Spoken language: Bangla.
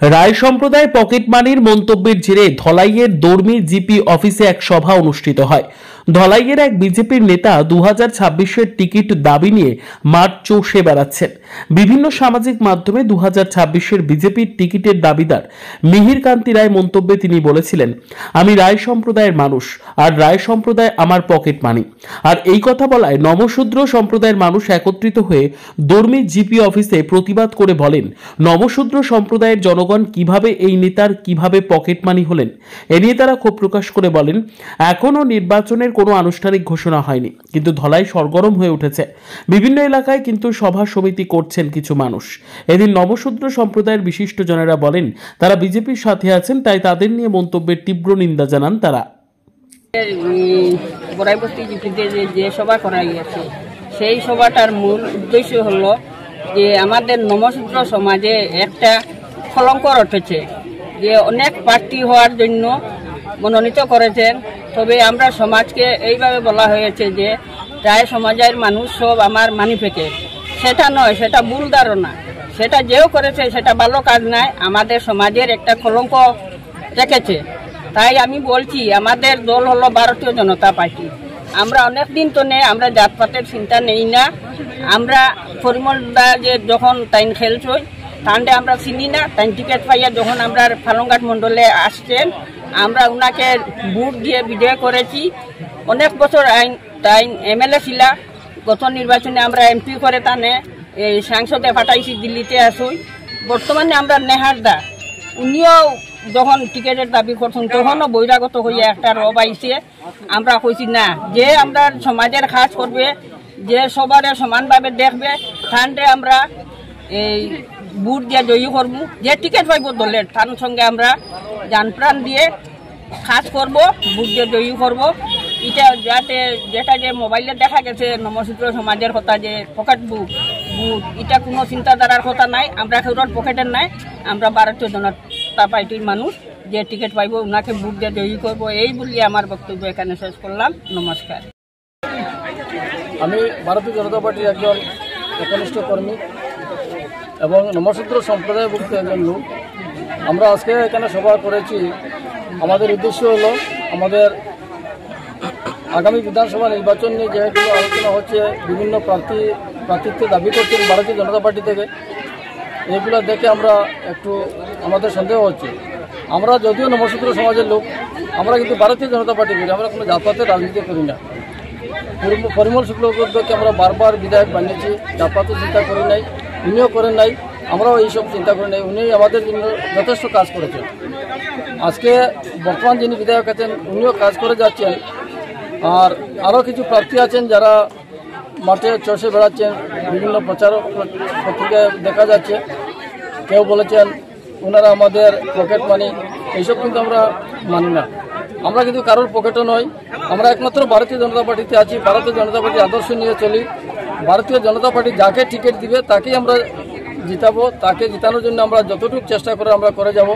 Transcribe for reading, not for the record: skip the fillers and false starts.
রায় সম্প্রদায় পকেট মানির মন্তব্যের জেরে ধলাইয়ের দর্মি জিপি অফিসে এক সভা অনুষ্ঠিত হয়। ধলাইয়ের এক বিজেপির নেতা 2026-এর টিকিট দাবি নিয়ে মাঠ চষে বেড়াচ্ছেন। বিভিন্ন সামাজিক মাধ্যমে 2026-এর বিজেপির টিকিটের দাবিদার মিহির কান্তি রায় মন্তব্যে তিনি বলেছিলেন, আমি রায় সম্প্রদায়ের মানুষ আর রায় সম্প্রদায় আমার পকেট মানি। আর এই কথা বলায় নমশূদ্র সম্প্রদায়ের মানুষ একত্রিত হয়ে দর্মি জিপি অফিসে প্রতিবাদ করে বলেন, নমশূদ্র সম্প্রদায়ের জনগণ কিভাবে এই নেতার কিভাবে পকেট মানি হলেন। এ নিয়ে তারা ক্ষোভ প্রকাশ করে বলেন, এখনো নির্বাচনের কোনো আনুষ্ঠানিক ঘোষণা হয়নি, কিন্তু ধলাই সরগরম হয়ে উঠেছে। বিভিন্ন এলাকায় কিন্তু সভা সমিতি করছেন কিছু মানুষ। এদিন নমশূদ্র সম্প্রদায়ের বিশিষ্ট জনেরা বলেন তারা বিজেপির সাথে আছেন, তাই তাদের নিয়ে মন্তব্যের তীব্র নিন্দা জানান তারা। বড়াইবস্তি জিপিতে যে সভা করা গিয়েছে, সেই সভাটার মূল উদ্দেশ্য হলো যে আমাদের নমশূদ্র সমাজে একটা কলঙ্ক রটেছে, যে অনেক প্রার্থী হওয়ার জন্য মনোনীত করেছেন, তবে আমরা সমাজকে এইভাবে বলা হয়েছে যে রায় সমাজের মানুষ সব আমার মানি প্যাকেট। সেটা নয়, সেটা ভুল ধারণা। সেটা যেও করেছে সেটা ভালো কাজ নয়, আমাদের সমাজের একটা কলঙ্ক রেখেছে। তাই আমি বলছি, আমাদের দল হলো ভারতীয় জনতা পার্টি। আমরা অনেক দিন তো নেই, আমরা জাতপাতের চিন্তা নেই না। আমরা পরিমল দা যে যখন টাইম খেলছই তাহলে আমরা চিনি না, টাইম টিকিট পাইয়া যখন আমরা ফালংঘাট মন্ডলে আসছেন, আমরা ওনাকে ভোট দিয়ে বিজয় করেছি। অনেক বছর টাইম এমএলএ ছিল, গত নির্বাচনে আমরা এমপি করে তানে এই সাংসদে পাঠাইছি, দিল্লিতে আসুই। বর্তমানে আমরা নেহার দা, উনিও যখন টিকিটের দাবি করছেন তখনও বহিরাগত হইয়া একটা রব আইছে। আমরা কইছি না, যে আমরা সমাজের কাজ করবে, যে সবার সমানভাবে দেখবে, তাহলে আমরা এই ভোট দিয়ে জয়ী করব। যে টিকিট পাইব দলের তার সঙ্গে আমরা জান প্রাণ দিয়ে কাজ করব, ভোট দিয়ে জয়ী করব। এটা যাতে যেটা যে মোবাইলে দেখা গেছে নমশূদ্র সমাজের কথা, যে পকেট বুক বুট, এটা কোনো চিন্তাধারার কথা নাই। আমরা কেউর পকেটের নাই, আমরা ভারতীয় জনতা পার্টির মানুষ। যে টিকিট পাইব ওনাকে ভোট দিয়ে জয়ী করব, এই বলি আমার বক্তব্য এখানে শেষ করলাম। নমস্কার। আমি ভারতীয় জনতা পার্টির একজন একনিষ্ঠ কর্মী এবং নমশূদ্র সম্প্রদায়ভুক্ত একজন লোক। আমরা আজকে এখানে সভা করেছি, আমাদের উদ্দেশ্য হলো আমাদের আগামী বিধানসভা নির্বাচন নিয়ে যেগুলো আলোচনা হচ্ছে, বিভিন্ন প্রার্থিত্ব দাবি করছেন ভারতীয় জনতা পার্টি থেকে, এগুলো দেখে আমরা একটু আমাদের সন্দেহ হচ্ছে। আমরা যদিও নমশূদ্র সমাজের লোক, আমরা কিন্তু ভারতীয় জনতা পার্টি করি, আমরা কোনো জাতপাতের রাজনীতি করি না। পরিমল শুক্লবৈদ্যকে আমরা বারবার বিধায়ক বানিয়েছি, জাতপাতের চিন্তা করি নাই, উনিও করেন নাই, আমরাও এইসব চিন্তা করি নাই। উনি আমাদের জন্য যথেষ্ট কাজ করেছেন। আজকে বর্তমান যিনি বিধায়ক আছেন উনিও কাজ করে যাচ্ছেন। আর আরও কিছু প্রার্থী আছেন যারা মাঠে চষে বেড়াচ্ছেন, বিভিন্ন প্রচার পত্রিকায় দেখা যাচ্ছে। কেউ বলেছেন ওনারা আমাদের পকেট মানি, এইসব কিন্তু আমরা মানি না। আমরা কিন্তু কারোর পকেটও নয়, আমরা একমাত্র ভারতীয় জনতা পার্টিতে আছি। ভারতীয় জনতা পার্টির আদর্শ নিয়ে চলি। ভারতীয় জনতা পার্টি যাকে টিকিট দিবে তাকেই আমরা জিতাবো, তাকে জিতানোর জন্য আমরা যতটুকু চেষ্টা করে আমরা করে যাব।